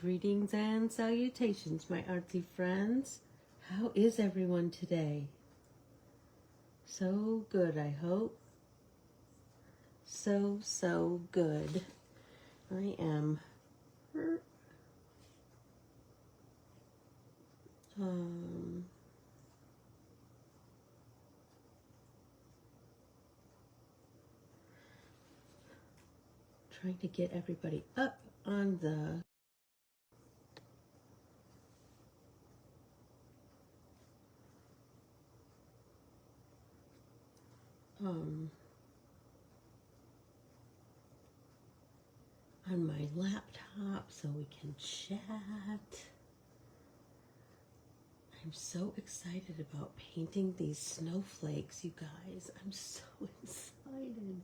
Greetings and salutations, my artsy friends. How is everyone today? So good, I hope. So good. I am trying to get everybody up on the on my laptop so we can chat. I'm so excited about painting these snowflakes, you guys. I'm so excited.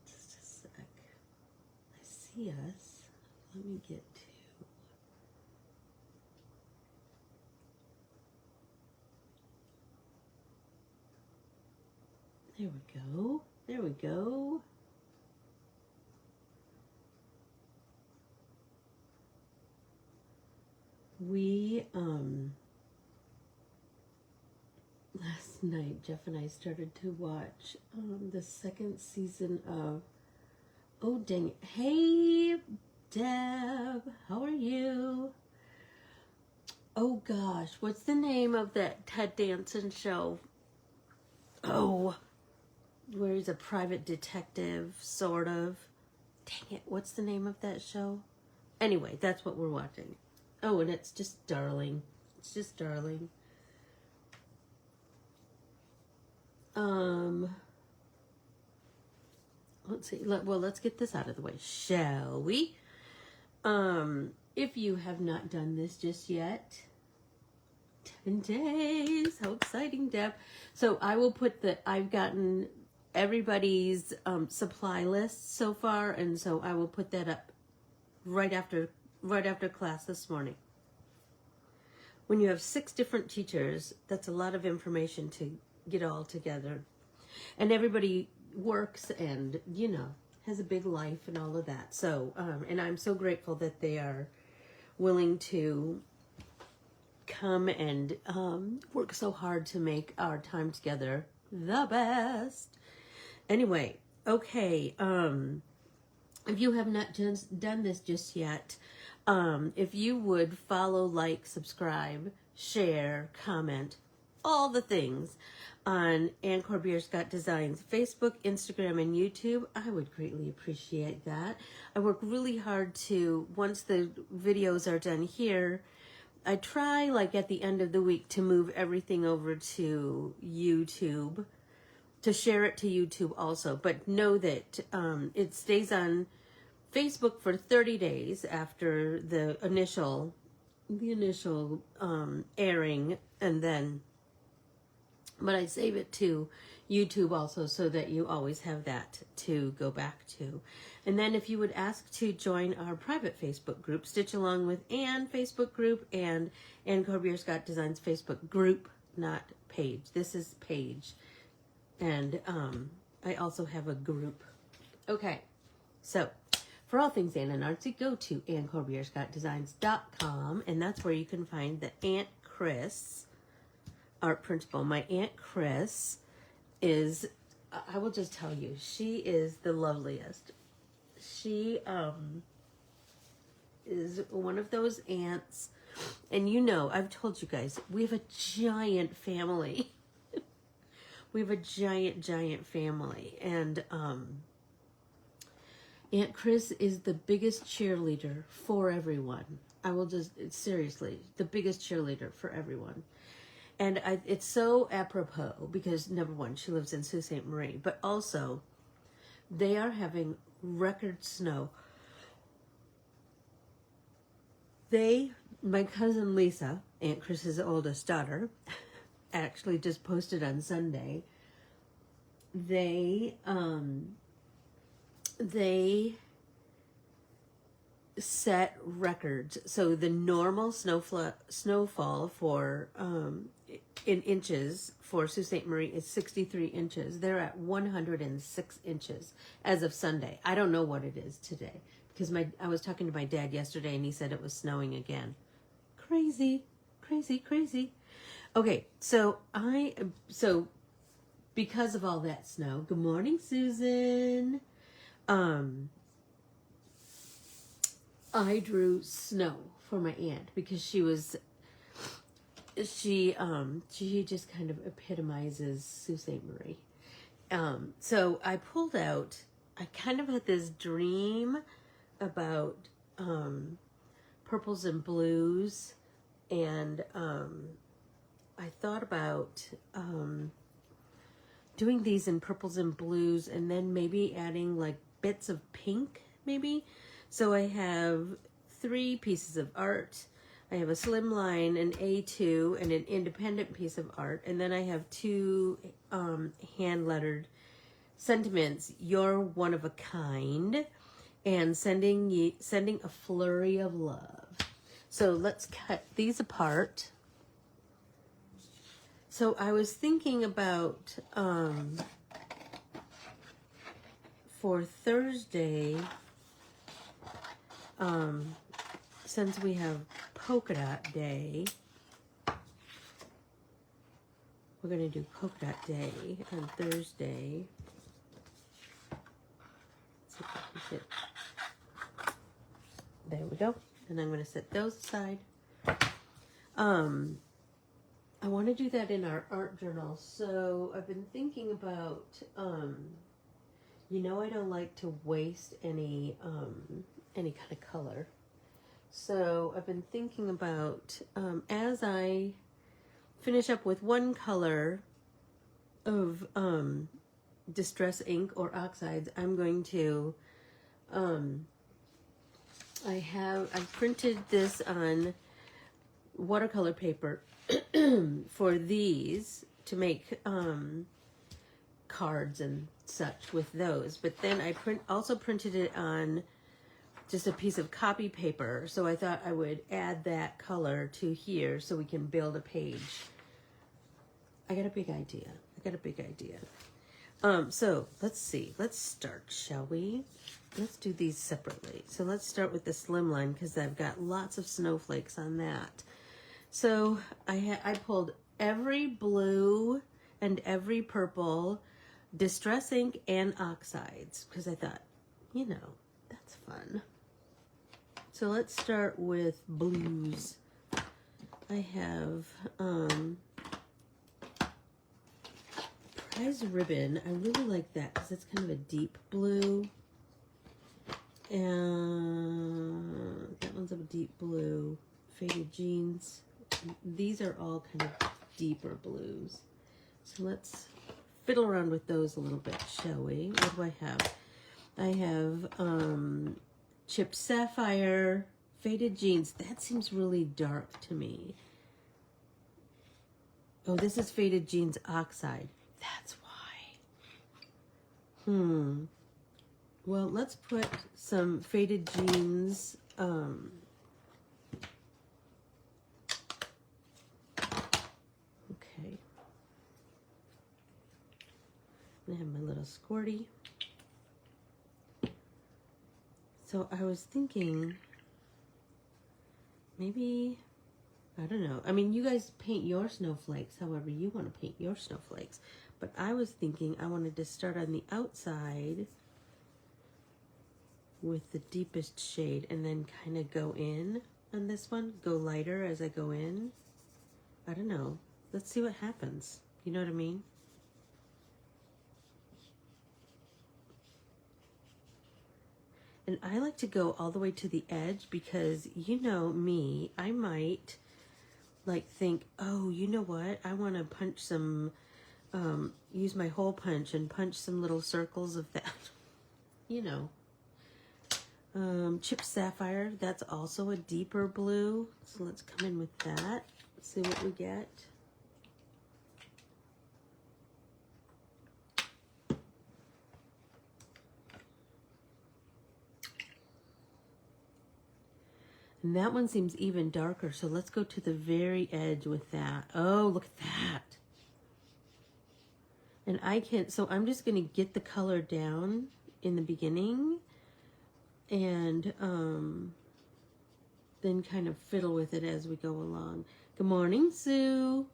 Just a sec. I see us. Let me get to. There we go. There we go. We, last night, Jeff and I started to watch the second season of, oh dang it. Hey, Deb, how are you? Oh gosh, what's the name of that Ted Danson show? Oh, where he's a private detective, sort of. Dang it, what's the name of that show? Anyway, that's what we're watching. Oh, and it's just darling. It's just darling. Let's see. Let's get this out of the way, shall we? If you have not done this just yet, 10 days. How exciting, Deb. So I will put I've gotten everybody's supply list so far, and so I will put that up right after class this morning. When you have 6 different teachers, that's a lot of information to get all together. And everybody works and, has a big life and all of that. So, and I'm so grateful that they are willing to come and work so hard to make our time together the best. Anyway, okay, if you have not done this just yet, if you would follow, like, subscribe, share, comment, all the things on Ann Corbiere-Scott Designs Facebook, Instagram, and YouTube, I would greatly appreciate that. I work really hard to, once the videos are done here, I try, like, at the end of the week to move everything over to YouTube, to share it to YouTube also. But know that it stays on Facebook for 30 days after the initial airing, and then, but I save it to YouTube also so that you always have that to go back to. And then if you would ask to join our private Facebook group, Stitch Along with Ann Facebook group and Ann Corbiere-Scott Designs Facebook group, not page. This is page. And I also have a group. Okay, so for all things Ann and Artsy, go to AnnCorbiereScottDesigns.com, and that's where you can find the Aunt Chris art printable. My Aunt Chris is, I will just tell you, she is the loveliest. She is one of those aunts, and I've told you guys, we have a giant family. We have a giant family, and Aunt Chris is the biggest cheerleader for everyone. I will just, seriously, the biggest cheerleader for everyone. And it's so apropos because, number one, she lives in Sault Ste. Marie, but also they are having record snow. My cousin Lisa, Aunt Chris's oldest daughter, actually just posted on Sunday, they set records. So the normal snowfall for in inches for Sault Ste. Marie is 63 inches. They're at 106 inches as of Sunday. I don't know what it is today, because I was talking to my dad yesterday and he said it was snowing again. Crazy, crazy, crazy. Okay, so because of all that snow, good morning, Susan. I drew snow for my aunt because she just kind of epitomizes Sault Ste. Marie. So I pulled out, I kind of had this dream about purples and blues, and I thought about doing these in purples and blues and then maybe adding like bits of pink maybe. So I have 3 pieces of art. I have a slim line, an A2, and an independent piece of art. And then I have 2 hand-lettered sentiments. You're one of a kind, and sending a flurry of love. So let's cut these apart. So I was thinking about for Thursday, since we have polka dot day, we're going to do polka dot day on Thursday. Let's see if I can get, there we go. And I'm going to set those aside. I want to do that in our art journal. So I've been thinking about, I don't like to waste any kind of color. So I've been thinking about, as I finish up with one color of distress ink or oxides, I'm going to, I printed this on watercolor paper for these to make cards and such with those. But then I also printed it on just a piece of copy paper. So I thought I would add that color to here so we can build a page. I got a big idea. So let's see. Let's start, shall we? Let's do these separately. So let's start with the slim line because I've got lots of snowflakes on that. So I pulled every blue and every purple, distress ink and oxides, because I thought, that's fun. So let's start with blues. I have Prize Ribbon. I really like that because it's kind of a deep blue. And that one's a deep blue. Faded Jeans. These are all kind of deeper blues. So let's fiddle around with those a little bit, shall we? What do I have? I have Chipped Sapphire, Faded Jeans. That seems really dark to me. Oh, this is Faded Jeans Oxide. That's why. Well, let's put some Faded Jeans. Okay. I have my little squirty. So I was thinking, maybe, I don't know. I mean, you guys paint your snowflakes however you want to paint your snowflakes. But I was thinking I wanted to start on the outside with the deepest shade and then kind of go in on this one. Go lighter as I go in. I don't know. Let's see what happens. You know what I mean? And I like to go all the way to the edge because, you know me, I might like think, oh, you know what? I want to punch some, use my hole punch and punch some little circles of that. Chipped Sapphire, that's also a deeper blue. So let's come in with that. See what we get. And that one seems even darker, so let's go to the very edge with that. Oh, look at that. And so I'm just going to get the color down in the beginning and then kind of fiddle with it as we go along. Good morning, Sue.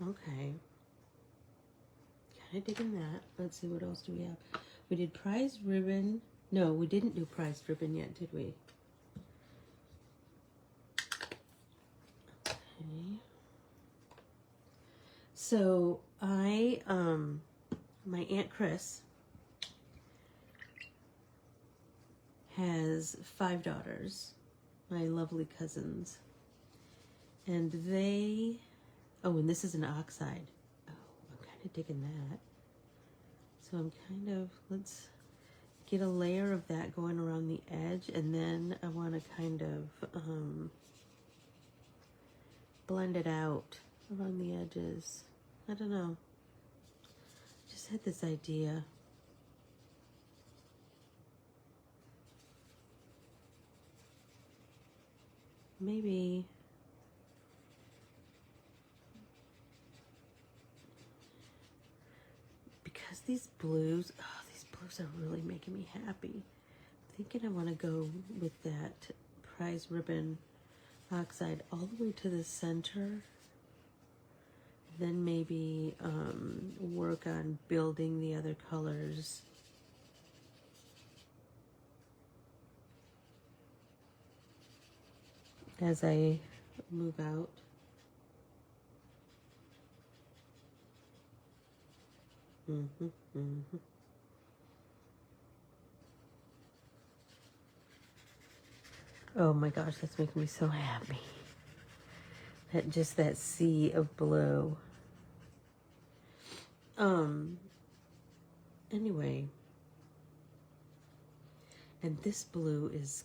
Okay. Kind of digging that. Let's see, what else do we have? We did prize ribbon. No, we didn't do prize ribbon yet, did we? Okay. So my Aunt Chris has 5 daughters, my lovely cousins. And they, oh, and this is an oxide. Oh, I'm kind of digging that. So I'm kind of, let's get a layer of that going around the edge, and then I want to kind of blend it out around the edges. I don't know. Just had this idea. Maybe because these blues, oh, these blues are really making me happy. I'm thinking I want to go with that prize ribbon oxide all the way to the center. Then maybe work on building the other colors. As I move out. Oh my gosh, that's making me so happy. That sea of blue. Anyway. And this blue is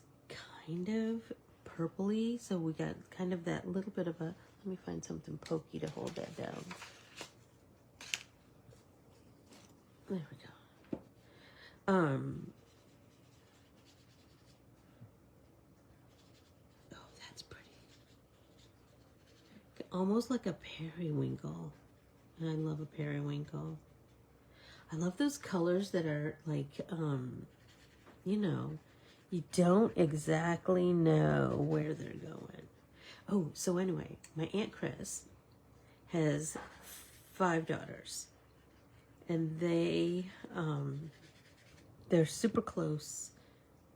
kind of purpley, so we got kind of that little bit of a, let me find something pokey to hold that down. There we go. Oh, that's pretty. Almost like a periwinkle. And I love a periwinkle. I love those colors that are like, you know, you don't exactly know where they're going. Oh, so anyway, my Aunt Chris has 5 daughters. And they're super close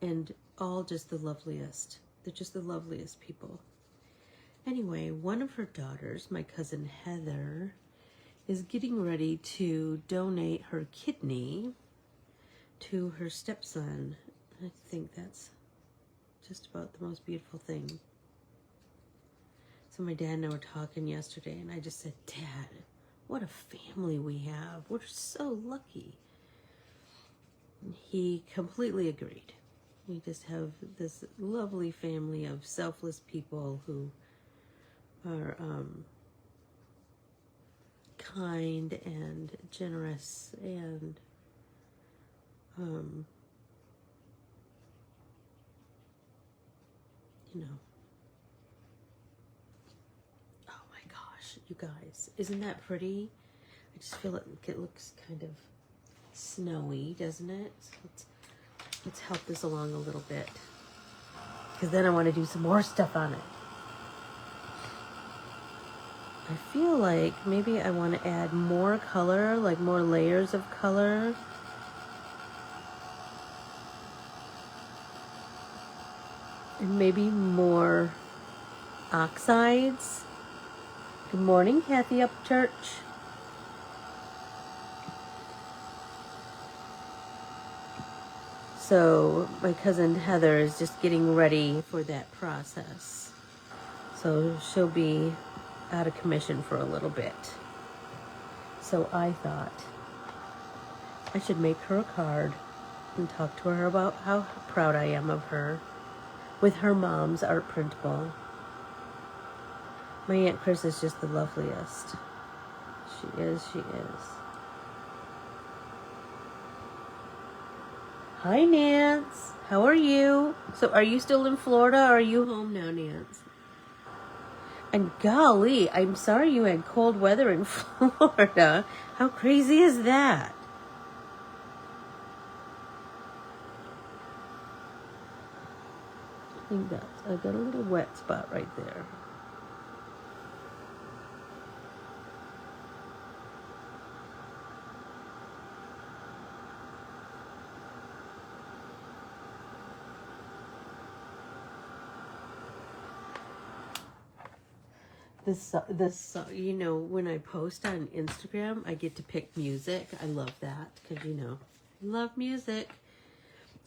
and all just the loveliest. They're just the loveliest people. Anyway, one of her daughters, my cousin Heather, is getting ready to donate her kidney to her stepson. I think that's just about the most beautiful thing. So my dad and I were talking yesterday, and I just said, Dad, what a family we have. We're so lucky. And he completely agreed. We just have this lovely family of selfless people who are kind and generous and you know. Oh my gosh, you guys, isn't that pretty? I just feel like it looks kind of snowy, doesn't it? So let's help this along a little bit, because then I want to do some more stuff on it. I feel like maybe I want to add more color, like more layers of color. And maybe more oxides. Good morning, Kathy Upchurch. So my cousin Heather is just getting ready for that process. So she'll be out of commission for a little bit. So I thought I should make her a card and talk to her about how proud I am of her with her mom's art printable. My Aunt Chris is just the loveliest. She is, she is. Hi, Nance. How are you? So are you still in Florida or are you home now, Nance? And golly, I'm sorry you had cold weather in Florida. How crazy is that? I think I got a little wet spot right there. This, you know, when I post on Instagram, I get to pick music. I love that because, you know, I love music.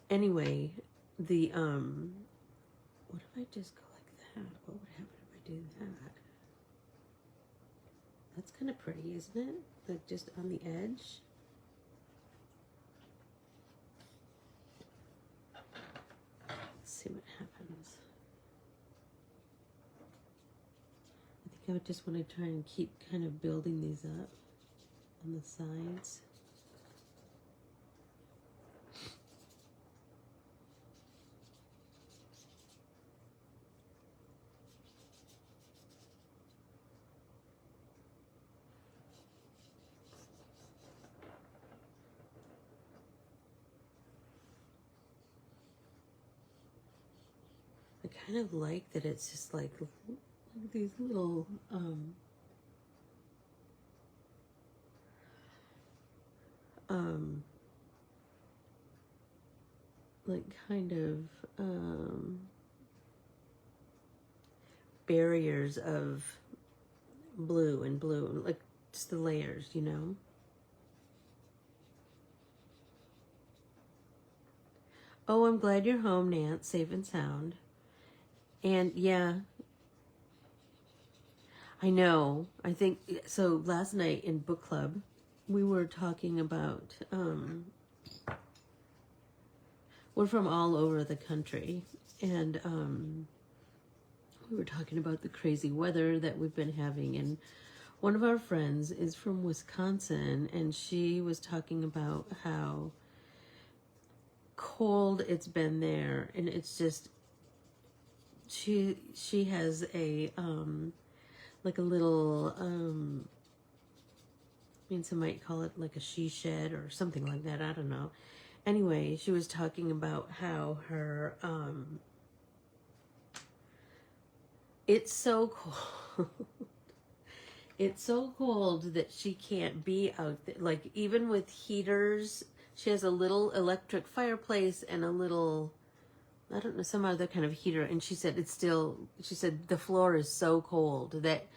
Anyway, what if I just go like that? What would happen if I do that? That's kind of pretty, isn't it? Like just on the edge. Let's see what happens. I think I would just want to try and keep kind of building these up on the sides. I kind of like that it's just like these little like kind of barriers of blue and blue, like just the layers, you know. Oh, I'm glad you're home, Nance, safe and sound. And yeah, I know. I think so. Last night in book club, we were talking about we're from all over the country, and we were talking about the crazy weather that we've been having. And one of our friends is from Wisconsin, and she was talking about how cold it's been there, and it's just she has a like a little I mean, some might call it like a she shed or something like that, I don't know. Anyway, she was talking about how her it's so cold. It's so cold that she can't be out there. Like, even with heaters, she has a little electric fireplace and a little, I don't know, some other kind of heater. And she said she said the floor is so cold that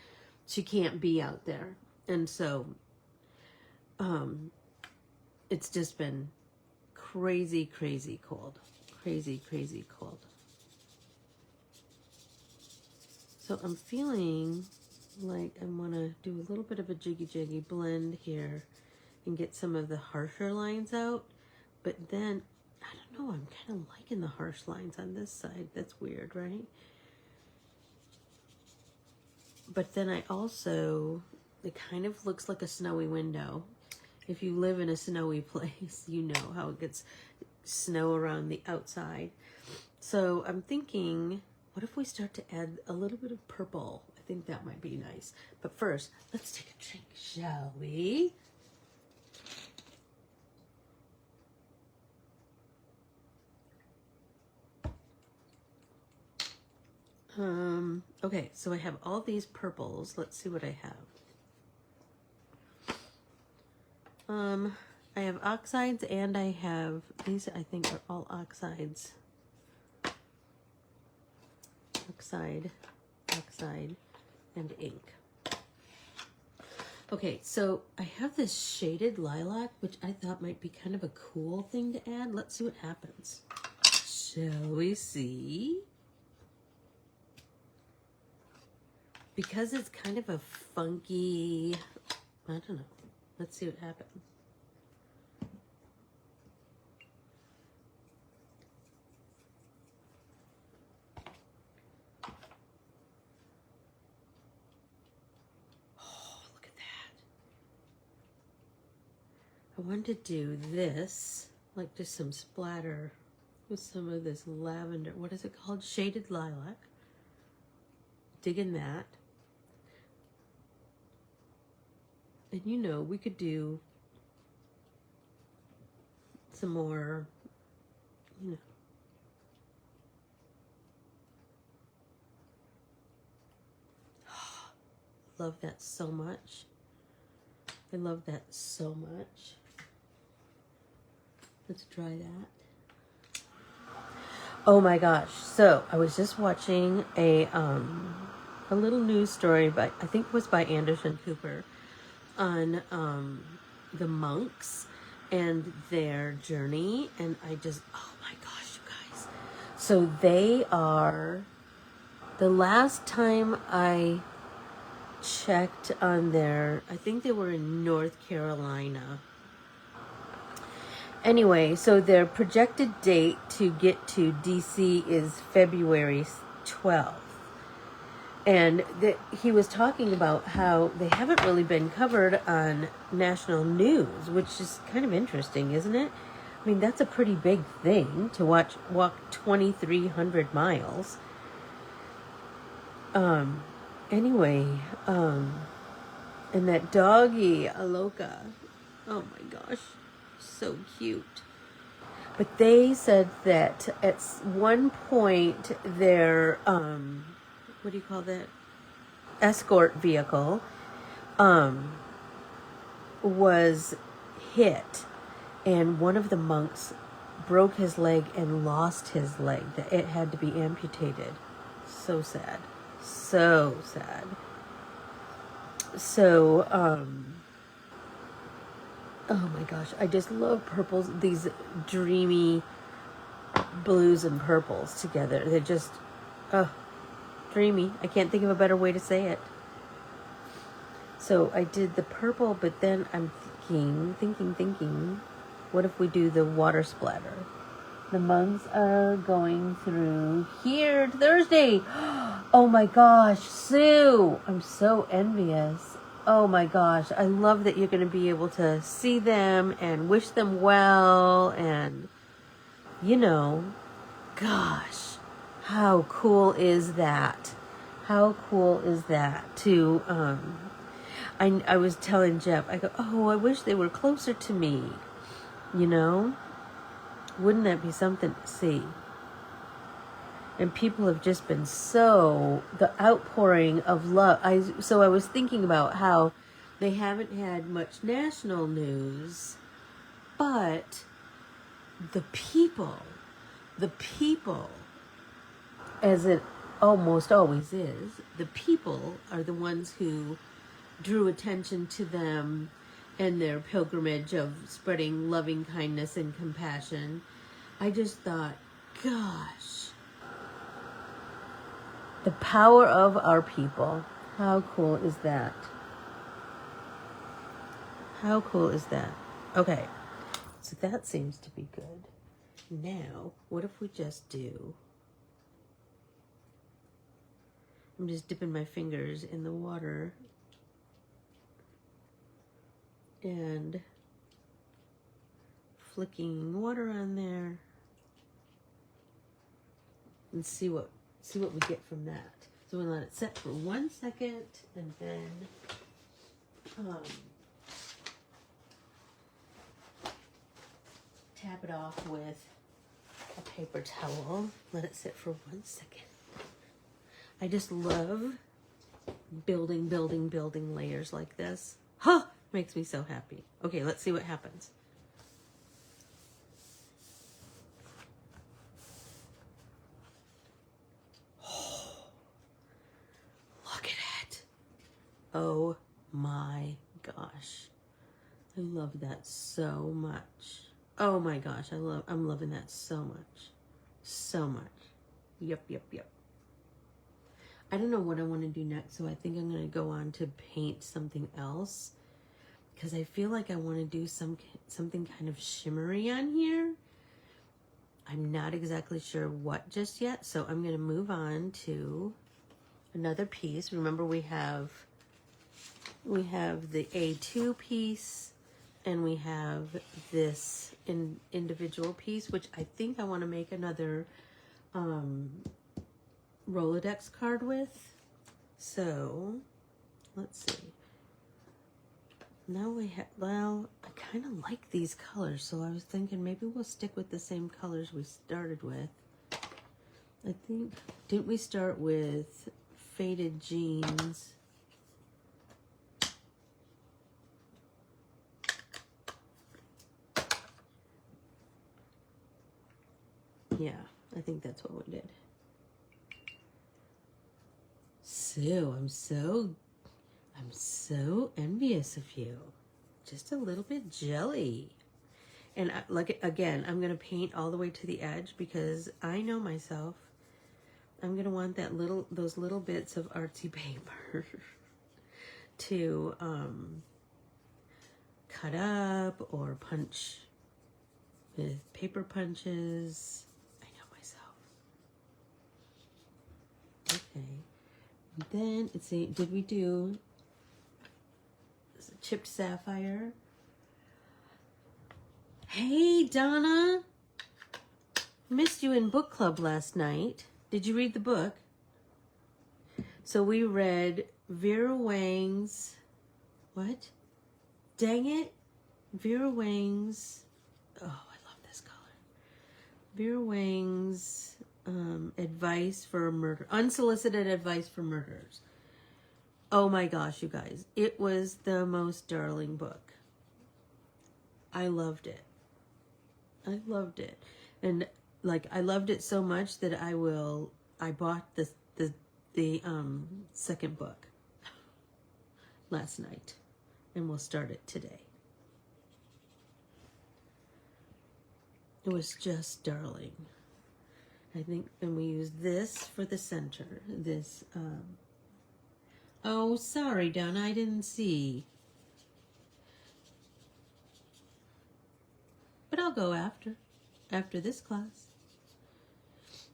she can't be out there. And so, it's just been crazy, crazy cold. Crazy, crazy cold. So I'm feeling like I want to do a little bit of a jiggy blend here and get some of the harsher lines out. But then, I don't know, I'm kind of liking the harsh lines on this side. That's weird, right? But then I also, it kind of looks like a snowy window. If you live in a snowy place, you know how it gets snow around the outside. So I'm thinking, what if we start to add a little bit of purple? I think that might be nice. But first, let's take a drink, shall we? Okay, so I have all these purples. Let's see what I have. I have oxides and I have, these I think are all oxides. Oxide, and ink. Okay, so I have this shaded lilac, which I thought might be kind of a cool thing to add. Let's see what happens. Shall we see? Because it's kind of a funky, I don't know. Let's see what happens. Oh, look at that. I wanted to do this like just some splatter with some of this lavender. What is it called? Shaded lilac. Digging that. And you know, we could do some more, you know. Love that so much. I love that so much. Let's try that. Oh my gosh. So I was just watching a little news story by, I think it was by Anderson Cooper, on the monks and their journey. And I just, oh my gosh, you guys. So they are, the last time I checked on their, I think they were in North Carolina. Anyway, so their projected date to get to DC is February 12th. And he was talking about how they haven't really been covered on national news, which is kind of interesting, isn't it? I mean, that's a pretty big thing to walk 2,300 miles. Anyway, and that doggy, Aloka, oh my gosh, so cute. But they said that at one point their, what do you call that? Escort vehicle, was hit, and one of the monks broke his leg and lost his leg. That it had to be amputated. So sad. So sad. So, oh my gosh, I just love purples, these dreamy blues and purples together. They're just, dreamy. I can't think of a better way to say it. So I did the purple, but then I'm thinking, what if we do the water splatter? The monks are going through here Thursday. Oh my gosh, Sue, I'm so envious. Oh my gosh, I love that you're going to be able to see them and wish them well. And, you know, gosh, how cool is that? How cool is that to, I was telling Jeff, I go, oh, I wish they were closer to me, you know? Wouldn't that be something to see? And people have just been so, the outpouring of love. So I was thinking about how they haven't had much national news, but the people, as it almost always is, the people are the ones who drew attention to them and their pilgrimage of spreading loving kindness and compassion. I just thought, gosh, the power of our people. How cool is that? How cool is that? Okay, so that seems to be good. Now, what if we just do, I'm just dipping my fingers in the water and flicking water on there and see what we get from that. So we let it set for 1 second and then tap it off with a paper towel. Let it sit for 1 second. I just love building layers like this. Huh! Makes me so happy. Okay, let's see what happens. Oh, look at it. Oh my gosh. I love that so much. Oh my gosh, I'm loving that so much. So much. Yep. I don't know what I want to do next, so I think I'm going to go on to paint something else. Because I feel like I want to do something kind of shimmery on here. I'm not exactly sure what just yet, so I'm going to move on to another piece. Remember, we have the A2 piece, and we have this individual piece, which I think I want to make another Rolodex card with. So let's see. Now we have, well, I kind of like these colors, so I was thinking maybe we'll stick with the same colors we started with. I think, didn't we start with faded jeans? Yeah, I think that's what we did. So, I'm so envious of you. Just a little bit jelly. And like, again, I'm going to paint all the way to the edge because I know myself. I'm going to want those little bits of artsy paper to cut up or punch with paper punches. I know myself. Okay. And then, let's see, did we do chipped sapphire? Hey, Donna. Missed you in book club last night. Did you read the book? So we read Vera Wang's, what? Dang it. Vera Wang's, oh, I love this color. Vera Wang's advice for murder, unsolicited advice for murderers. Oh my gosh, you guys. It was the most darling book. I loved it. I loved it. And like, I loved it so much that I bought the second book last night, and we'll start it today. It was just darling. I think, and we use this for the center. This, oh, sorry, Donna, I didn't see. But I'll go after this class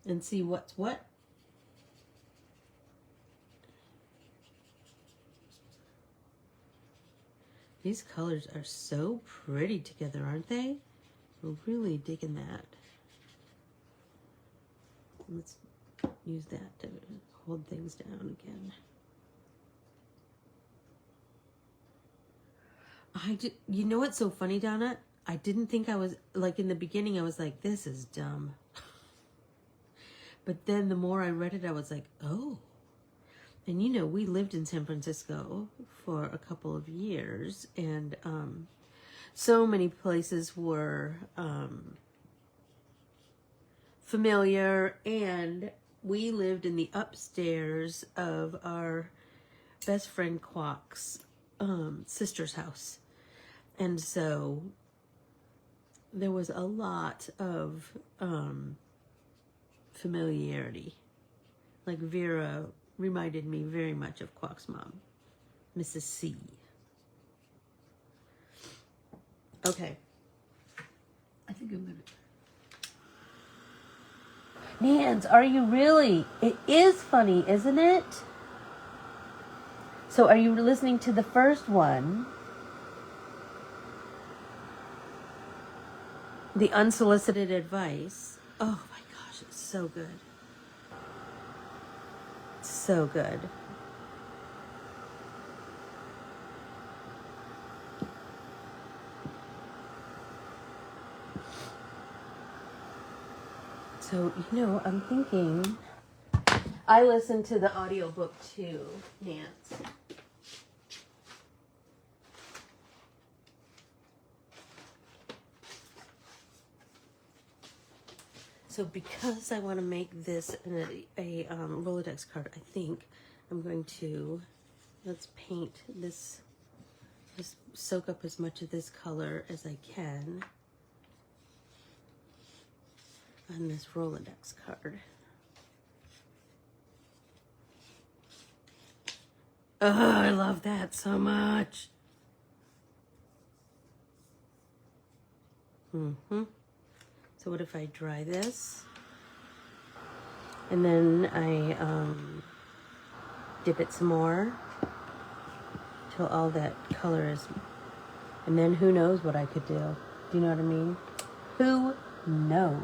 and see what's what. These colors are so pretty together, aren't they? We're really digging that. Let's use that to hold things down again. You know what's so funny, Donna? I didn't think I was, like in the beginning, I was like, this is dumb. But then the more I read it, I was like, oh. And you know, we lived in San Francisco for a couple of years, and so many places were familiar, and we lived in the upstairs of our best friend Kwok's sister's house. And so there was a lot of familiarity. Like Vera reminded me very much of Kwok's mom, Mrs. C. Okay. I think I'm gonna... Nans, are you really? It is funny, isn't it? So are you listening to the first one? The unsolicited advice. Oh my gosh, it's so good. So good. So, you know, I'm thinking, I listened to the audiobook too, Nance. So because I want to make this a Rolodex card, I think I'm going to, let's paint this, just soak up as much of this color as I can on this Rolodex card. Oh, I love that so much. So what if I dry this, and then I dip it some more till all that color is, and then who knows what I could do. Do you know what I mean? Who knows?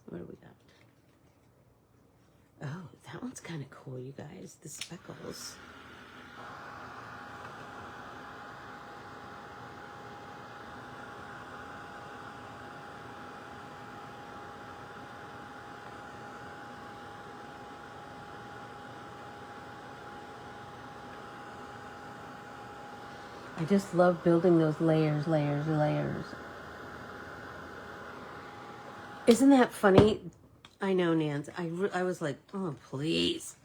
What do we got? Oh, that one's kind of cool, you guys. The speckles. I just love building those layers. Isn't that funny? I know, Nance. I was like, oh, please.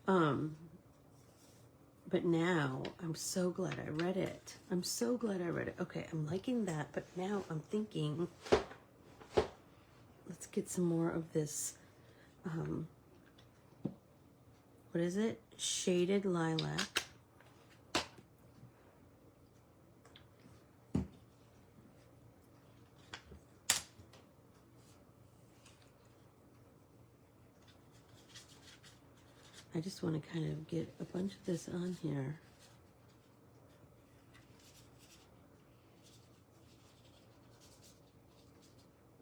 But now I'm so glad I read it. I'm so glad I read it. Okay, I'm liking that, but now I'm thinking, let's get some more of this, what is it? Shaded lilac. I just want to kind of get a bunch of this on here.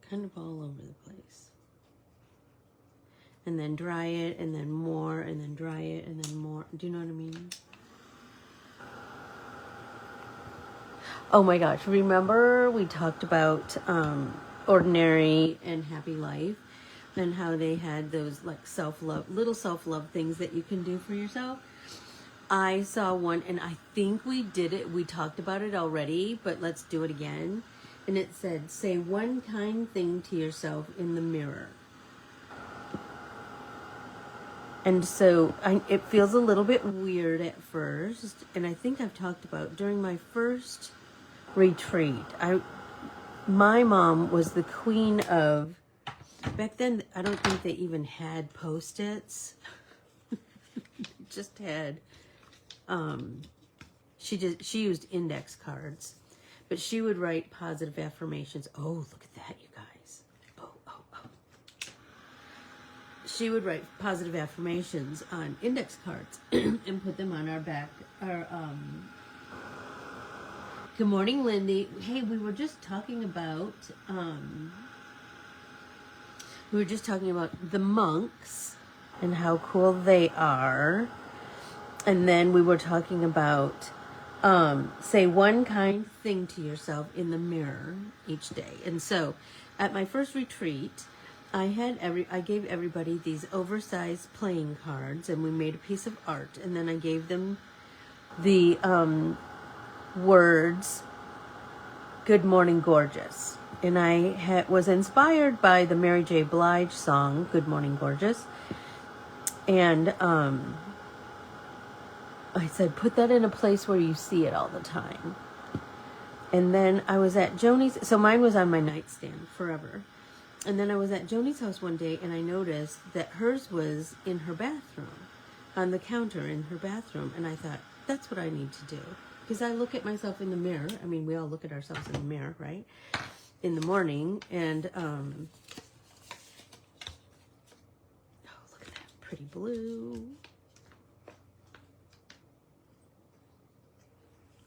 Kind of all over the place. And then dry it, and then more, and then dry it, and then more. Do you know what I mean? Oh my gosh, remember we talked about Ordinary and Happy Life? And how they had those like self-love, little self-love things that you can do for yourself. I saw one, and I think we did it. We talked about it already, but let's do it again. And it said, say one kind thing to yourself in the mirror. And so it feels a little bit weird at first. And I think I've talked about during my first retreat, my mom was the queen of, back then, I don't think they even had Post-its. Just had, she used index cards, but she would write positive affirmations. Oh, look at that, you guys. Oh. She would write positive affirmations on index cards and put them on our back, good morning, Lindy. Hey, we were just talking about, the monks and how cool they are. And then we were talking about say one kind thing to yourself in the mirror each day. And so at my first retreat, I gave everybody these oversized playing cards, and we made a piece of art, and then I gave them the words, "Good Morning Gorgeous." And I was inspired by the Mary J. Blige song, "Good Morning Gorgeous." And I said, put that in a place where you see it all the time. And then I was at Joni's, so mine was on my nightstand forever. And then I was at Joni's house one day, and I noticed that hers was in her bathroom, on the counter in her bathroom. And I thought, that's what I need to do. Because I look at myself in the mirror. I mean, we all look at ourselves in the mirror, right? In the morning, and oh, look at that pretty blue.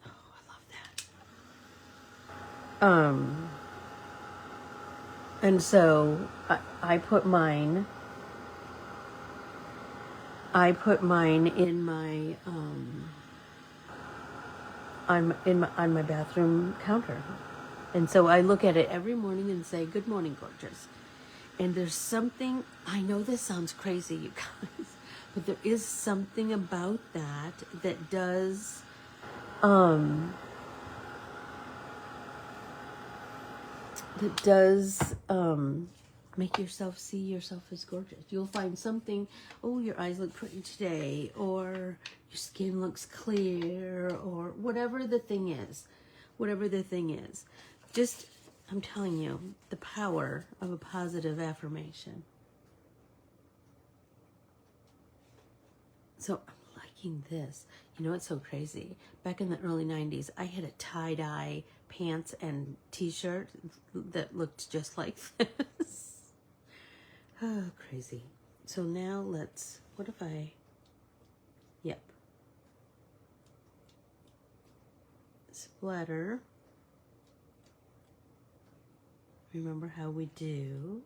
Oh, I love that. And so I put mine in my on my bathroom counter. And so I look at it every morning and say, "Good morning, gorgeous." And there's something, I know this sounds crazy, you guys, but there is something about that does, make yourself see yourself as gorgeous. You'll find something, oh, your eyes look pretty today, or your skin looks clear, or whatever the thing is. Just, I'm telling you, the power of a positive affirmation. So I'm liking this. You know what's so crazy? Back in the early 90s, I had a tie-dye pants and t-shirt that looked just like this. Oh, crazy. So now let's, what if I, yep. Splatter. Remember how we do.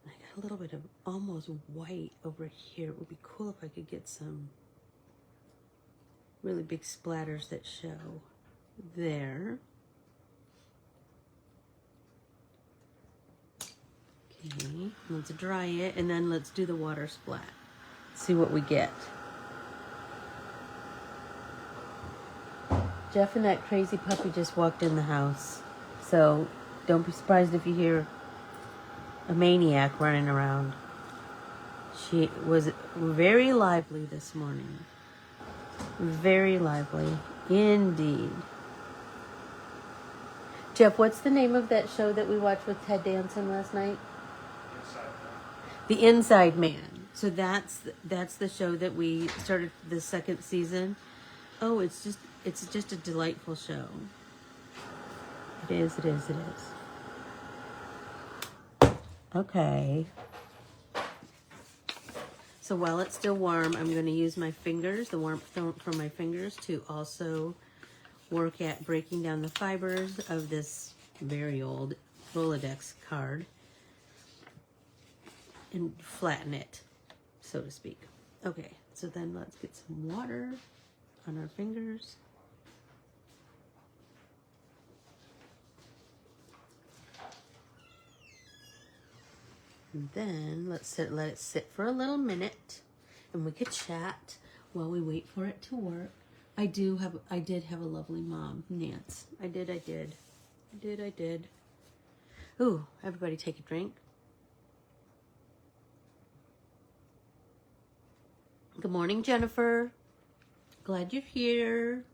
I got a little bit of almost white over here. It would be cool if I could get some really big splatters that show there. Okay, let's dry it and then let's do the water splat. See what we get. Jeff and that crazy puppy just walked in the house. So don't be surprised if you hear a maniac running around. She was very lively this morning. Very lively indeed. Jeff, what's the name of that show that we watched with Ted Danson last night? The Inside Man. So that's the show that we started the second season. Oh, it's just a delightful show. It is. Okay. So while it's still warm, I'm going to use my fingers, the warmth from my fingers, to also work at breaking down the fibers of this very old Rolodex card and flatten it, so to speak. Okay, so then let's get some water on our fingers. And then let it sit for a little minute, and we could chat while we wait for it to work. I did have a lovely mom, Nance. I did. Ooh, everybody take a drink. Good morning, Jennifer. Glad you're here.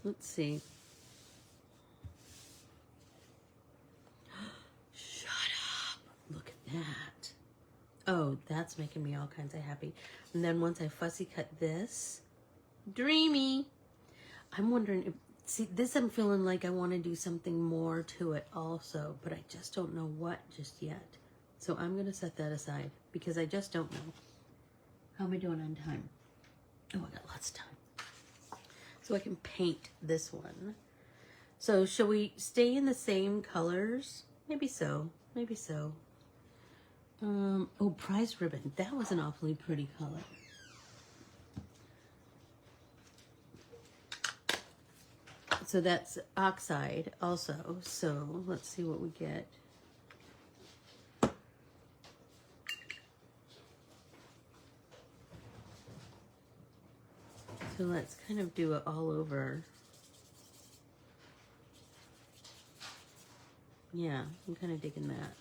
Let's see. Shut up. Look at that. Oh, that's making me all kinds of happy. And then once I fussy cut this, dreamy. I'm wondering if, see, this I'm feeling like I want to do something more to it also, but I just don't know what just yet. So I'm going to set that aside because I just don't know. How am I doing on time? Oh, I got lots of time. So I can paint this one. So shall we stay in the same colors? Maybe so. Oh, prize ribbon. That was an awfully pretty color. So that's Oxide also. So let's see what we get. So let's kind of do it all over. Yeah, I'm kind of digging that.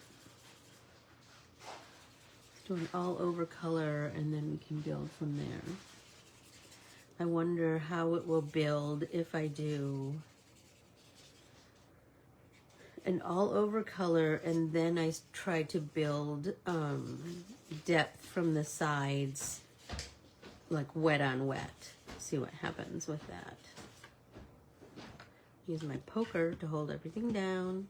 Let's do an all over color and then we can build from there. I wonder how it will build if I do an all over color and then I try to build depth from the sides, like wet on wet. See what happens with that. Use my poker to hold everything down.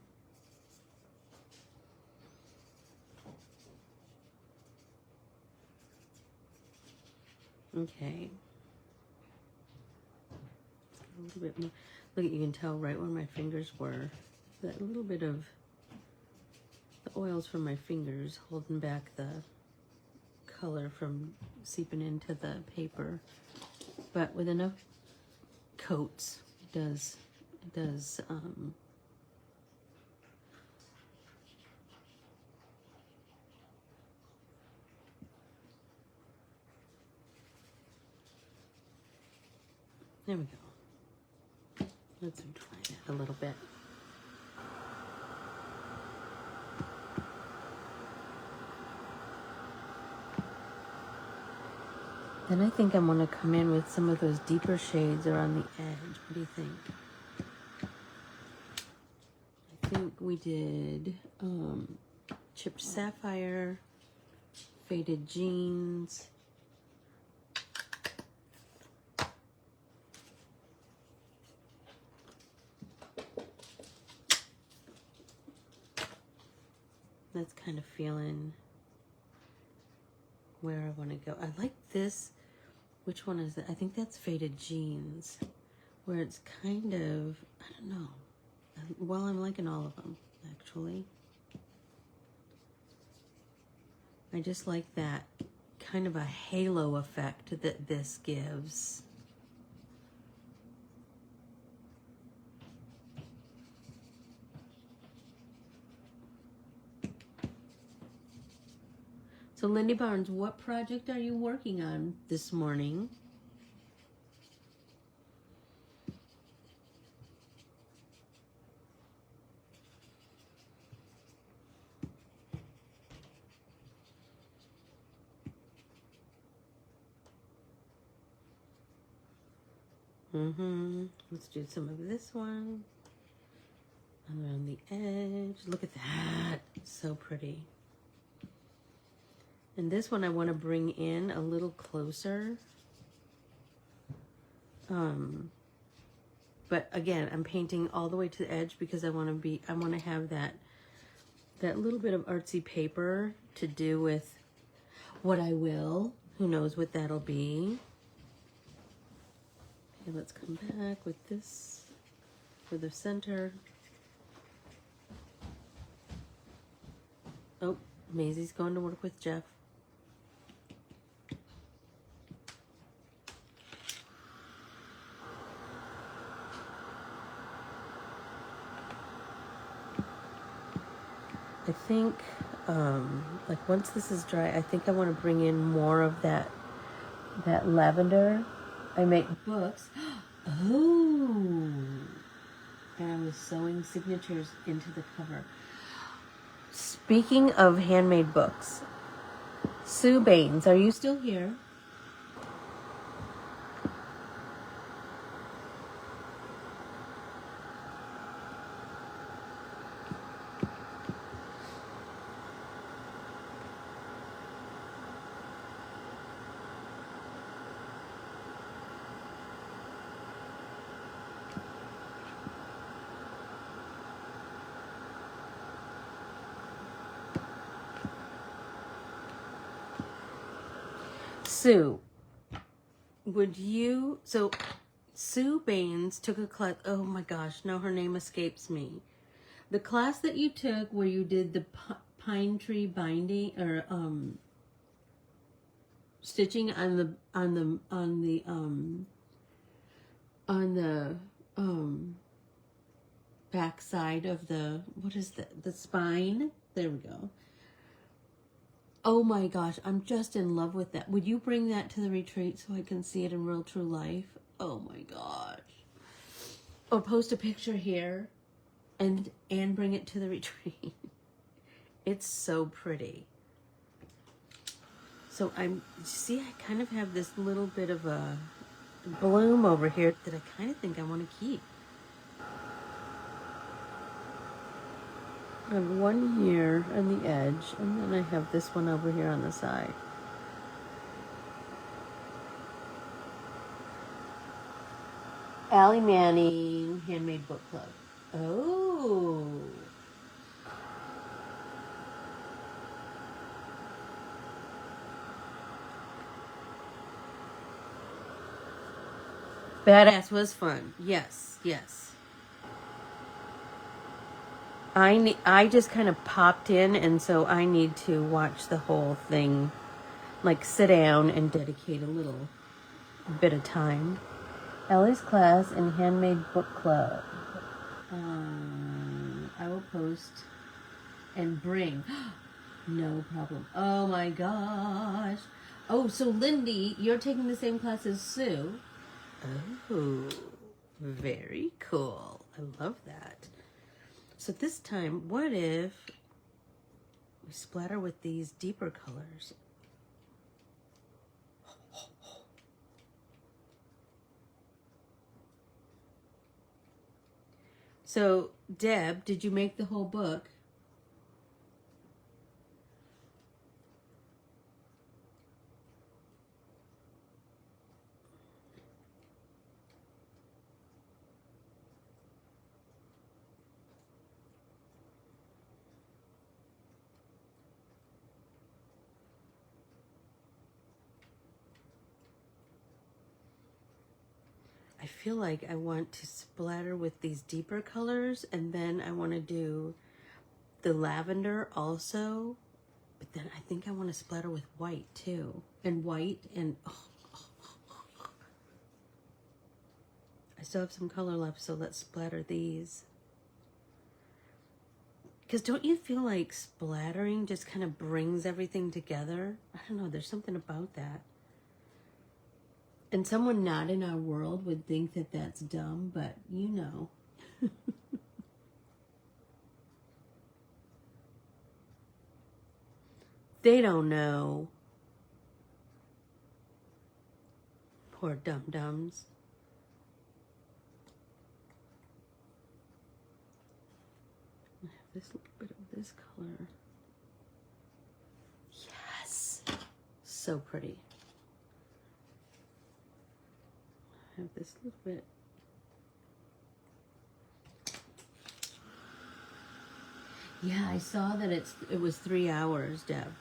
Okay. A little bit more. Look, you can tell right where my fingers were. That little bit of the oils from my fingers holding back the color from seeping into the paper. But with enough coats, it does there we go. Let's dry that a little bit. Then I think I'm going to come in with some of those deeper shades around the edge. What do you think? I think we did chipped sapphire, faded jeans, That's kind of feeling where I want to go. I like this. Which one is it? I think that's Faded Jeans, where it's kind of, I don't know. Well, I'm liking all of them, actually. I just like that kind of a halo effect that this gives. So Lindy Barnes, what project are you working on this morning? Let's do some of this one. Around the edge. Look at that. So pretty. And this one I want to bring in a little closer. But again, I'm painting all the way to the edge because I want to have that little bit of artsy paper to do with what I will. Who knows what that'll be. Okay, let's come back with this for the center. Oh, Maisie's going to work with Jeff. I think, like once this is dry, I think I want to bring in more of that lavender. I make books. Oh, and I was sewing signatures into the cover. Speaking of handmade books, Sue Baines, are you still here? Sue, Sue Baines took a class, oh my gosh, now her name escapes me. The class that you took where you did the pine tree binding or stitching on the back side of the, what is the spine? There we go. Oh my gosh, I'm just in love with that. Would you bring that to the retreat so I can see it in real true life? Oh my gosh. Or post a picture here and bring it to the retreat. It's so pretty. So see, I kind of have this little bit of a bloom over here that I kind of think I want to keep. I have one here on the edge, and then I have this one over here on the side. Allie Manning, Handmade Book Club. Oh. Badass was fun. Yes, yes. I just kind of popped in, and so I need to watch the whole thing, like sit down and dedicate a little bit of time. Ellie's class in Handmade Book Club. I will post and bring. No problem. Oh my gosh. Oh, so Lindy, you're taking the same class as Sue. Oh, very cool. I love that. So this time, what if we splatter with these deeper colors? So, Deb, did you make the whole book? I feel like I want to splatter with these deeper colors, and then I want to do the lavender also, but then I think I want to splatter with white too, and white, and I still have some color left, so let's splatter these. Because don't you feel like splattering just kind of brings everything together? I don't know, there's something about that. And someone not in our world would think that that's dumb, but you know. They don't know. Poor dum-dums. I have this little bit of this color. Yes! So pretty. I have this little bit. Yeah, I saw that it was 3 hours, Deb.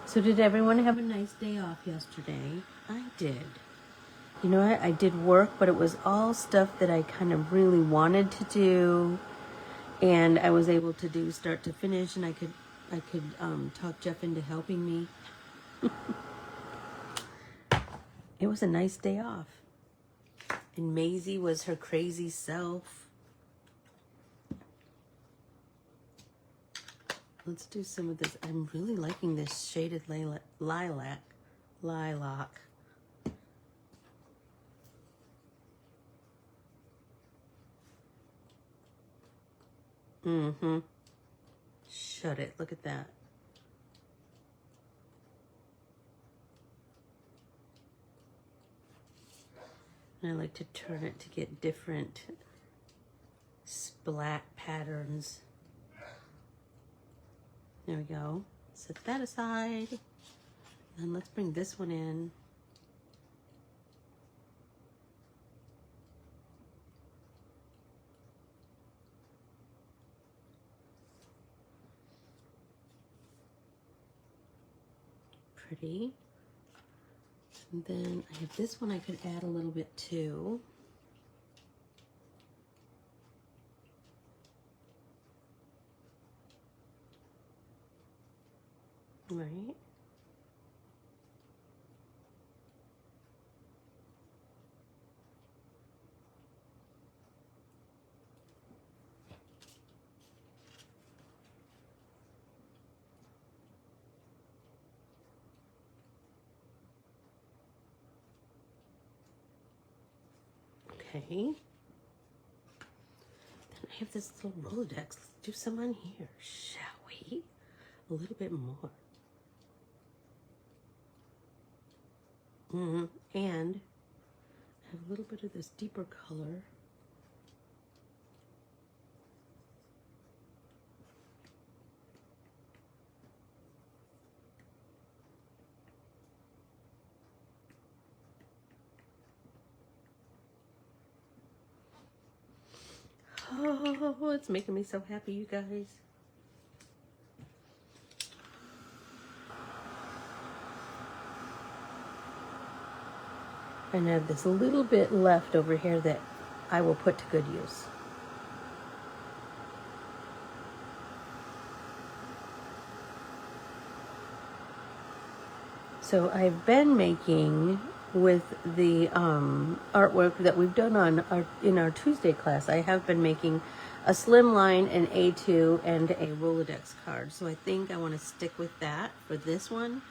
So did everyone have a nice day off yesterday? I did. You know what? I did work, but it was all stuff that I kind of really wanted to do, and I was able to do start to finish, and I could talk Jeff into helping me. It was a nice day off. And Maisie was her crazy self. Let's do some of this. I'm really liking this shaded lilac. Mm-hmm. Shut it. Look at that. And I like to turn it to get different splat patterns. There we go. Set that aside. And let's bring this one in. Pretty. And then I have this one I could add a little bit too. Right. Okay. Then I have this little Rolodex. Let's do some on here, shall we? A little bit more. And I have a little bit of this deeper color. Oh, it's making me so happy, you guys. And I have this little bit left over here that I will put to good use. So I've been making with the artwork that we've done in our Tuesday class. I have been making a slimline, an A2, and a Rolodex card. So I think I want to stick with that for this one.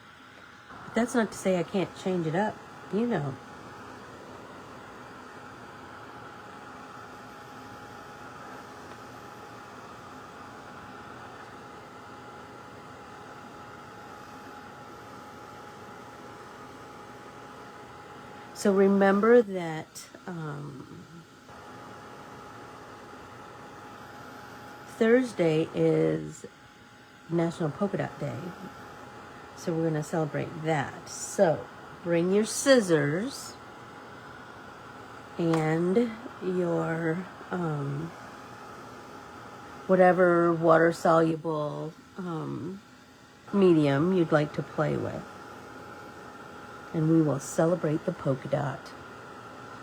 But that's not to say I can't change it up, you know. So remember that Thursday is National Polka Dot Day. So we're going to celebrate that. So bring your scissors and your whatever water-soluble medium you'd like to play with. And we will celebrate the polka dot.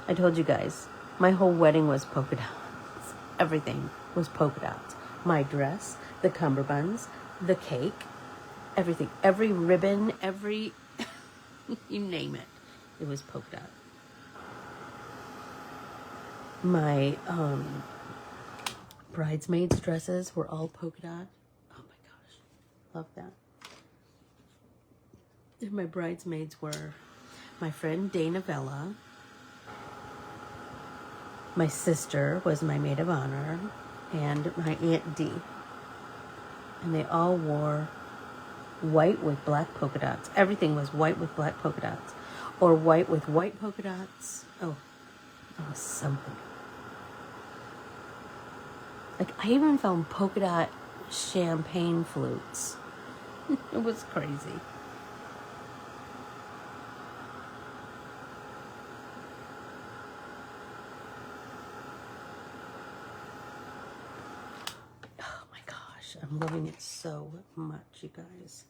I told you guys, my whole wedding was polka dots. Everything was polka dots. My dress, the cummerbunds, the cake, everything. Every ribbon, every, you name it, it was polka dot. My bridesmaids' dresses were all polka dot. Oh my gosh, love that. And my bridesmaids were my friend Dana Vella. My sister was my maid of honor, and my Aunt Dee. And they all wore white with black polka dots. Everything was white with black polka dots. Or white with white polka dots. Oh, that was something. Like, I even found polka dot champagne flutes. It was crazy. I'm loving it so much, you guys.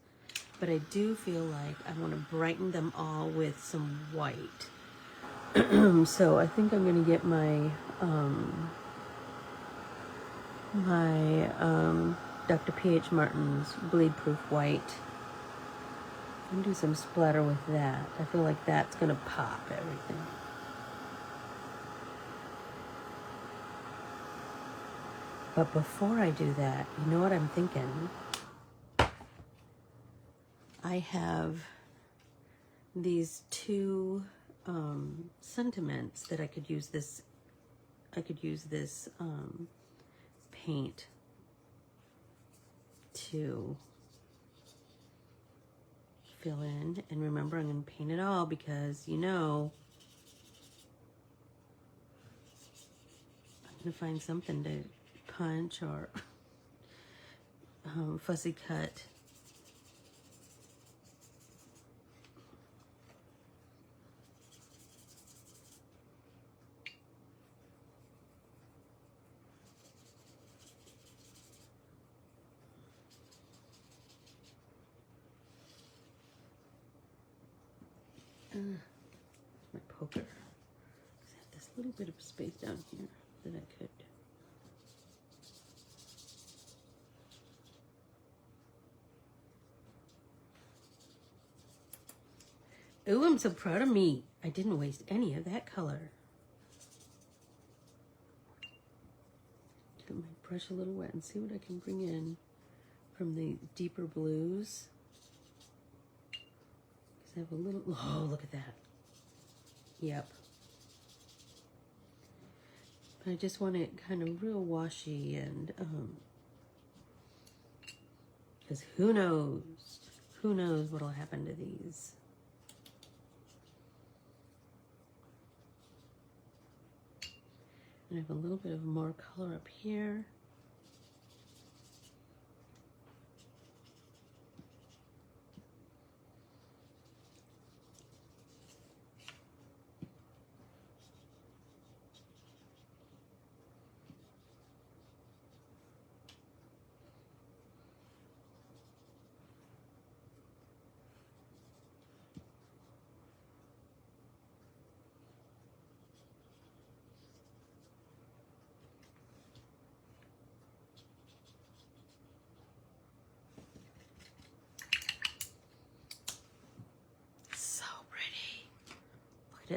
But I do feel like I want to brighten them all with some white. So I think I'm going to get my Dr. P.H. Martin's Bleed Proof White and do some splatter with that. I feel like that's going to pop everything. But before I do that, you know what I'm thinking? I have these two sentiments that I could use this. Paint to fill in. And remember, I'm going to paint it all because, you know, I'm going to find something to punch or fussy cut. My poker. I have this little bit of space down here that I could. Ooh, I'm so proud of me. I didn't waste any of that color. Get my brush a little wet and see what I can bring in from the deeper blues. Because I have a little, oh, look at that. Yep. But I just want it kind of real washy and, because who knows what'll happen to these. And I have a little bit of more color up here.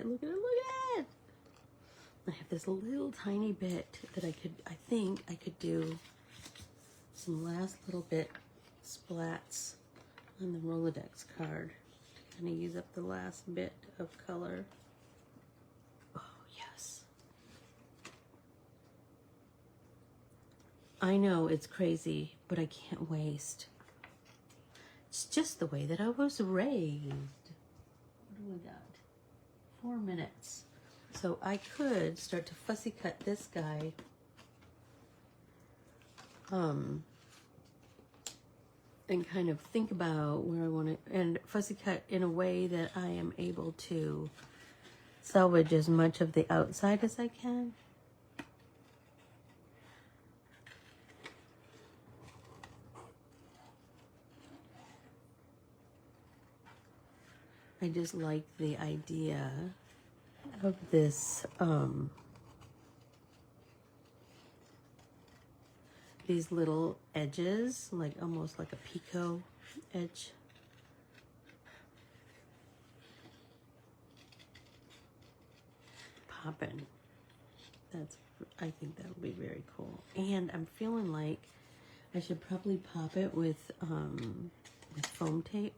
Look at it, look at it. I have this little tiny bit that I think I could do some last little bit splats on the Rolodex card to kind of use up the last bit of color. Oh, yes. I know it's crazy, but I can't waste. It's just the way that I was raised. What do we got? 4 minutes. So I could start to fussy cut this guy. And kind of think about where I want to, and fussy cut in a way that I am able to salvage as much of the outside as I can. I just like the idea of this, these little edges, like almost like a picot edge. Popping. I think that would be very cool. And I'm feeling like I should probably pop it with foam tape.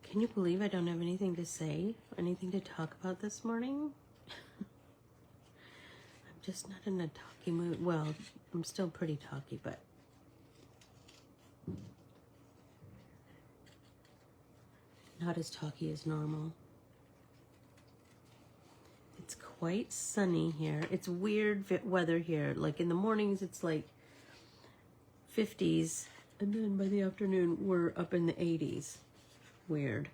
Can you believe I don't have anything to say, anything to talk about this morning? I'm just not in a talky mood. Well, I'm still pretty talky, but not as talky as normal. It's quite sunny here. It's weird weather here. Like in the mornings, it's like 50s, and then by the afternoon, we're up in the 80s. Weird.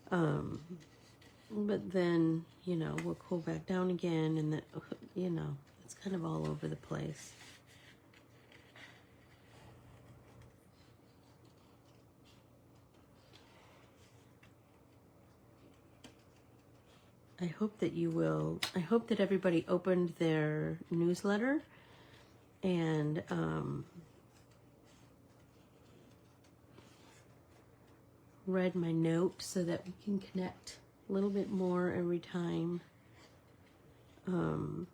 But then, you know, we'll cool back down again, and then, you know, it's kind of all over the place. I hope that you will, I hope that everybody opened their newsletter and, read my note so that we can connect a little bit more every time. And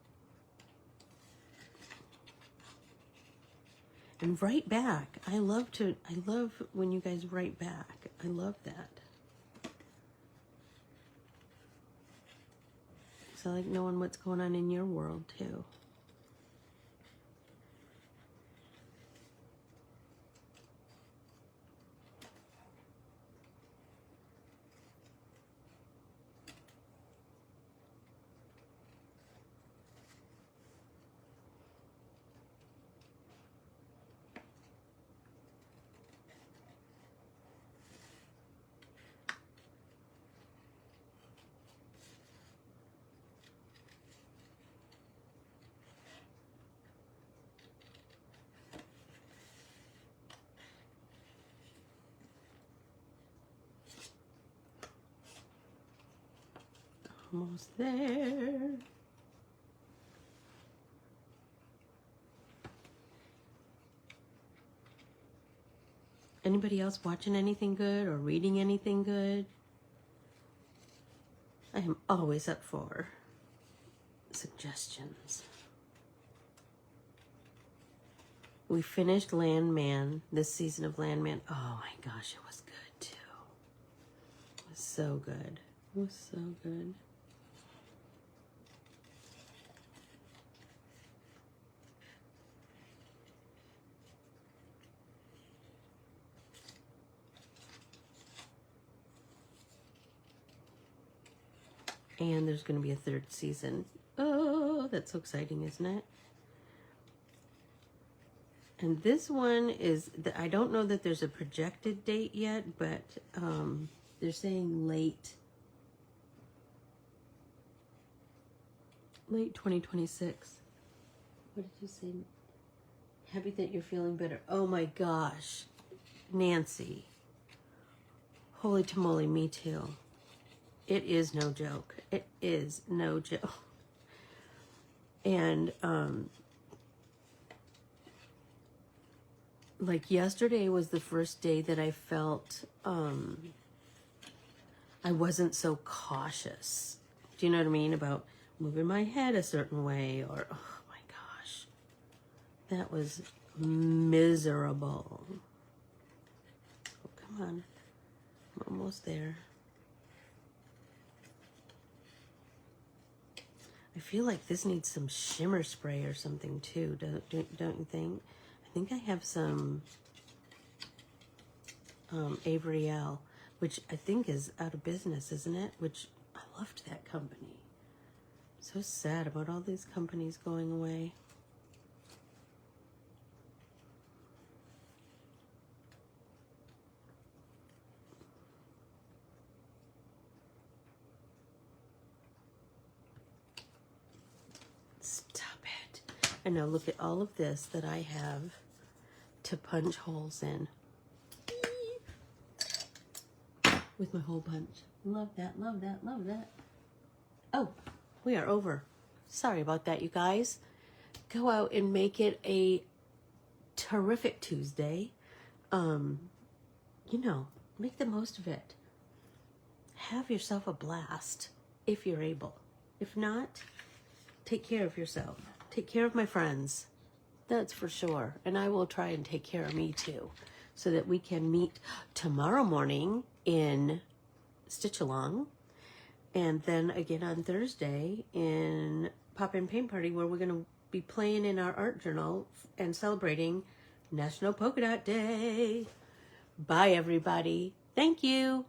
write back. I love when you guys write back. I love that. So I like knowing what's going on in your world too. Almost there. Anybody else watching anything good or reading anything good? I am always up for suggestions. We finished Landman, this season of Landman. Oh my gosh, it was good too. It was so good. It was so good. And there's going to be a 3rd season. Oh, that's so exciting, isn't it? And this one is, I don't know that there's a projected date yet, but they're saying late 2026. What did you say? Happy that you're feeling better. Oh my gosh, Nancy. Holy tamale, me too. It is no joke. It is no joke. And like yesterday was the first day that I felt I wasn't so cautious. Do you know what I mean? About moving my head a certain way, or oh my gosh, that was miserable. Oh, come Come on. I'm almost there. I feel like this needs some shimmer spray or something too, don't you think? I think I have some Avery L, which I think is out of business, isn't it? Which I loved that company. So sad about all these companies going away. Stop it. And now look at all of this that I have to punch holes in. With my hole punch. Love that, love that, love that. Oh, we are over. Sorry about that, you guys. Go out and make it a terrific Tuesday. You know, make the most of it. Have yourself a blast if you're able. If not, take care of yourself. Take care of my friends. That's for sure. And I will try and take care of me too, so that we can meet tomorrow morning in Stitch Along, and then again on Thursday in Pop-In Paint Party, where we're going to be playing in our art journal and celebrating National Polka Dot Day. Bye, everybody. Thank you.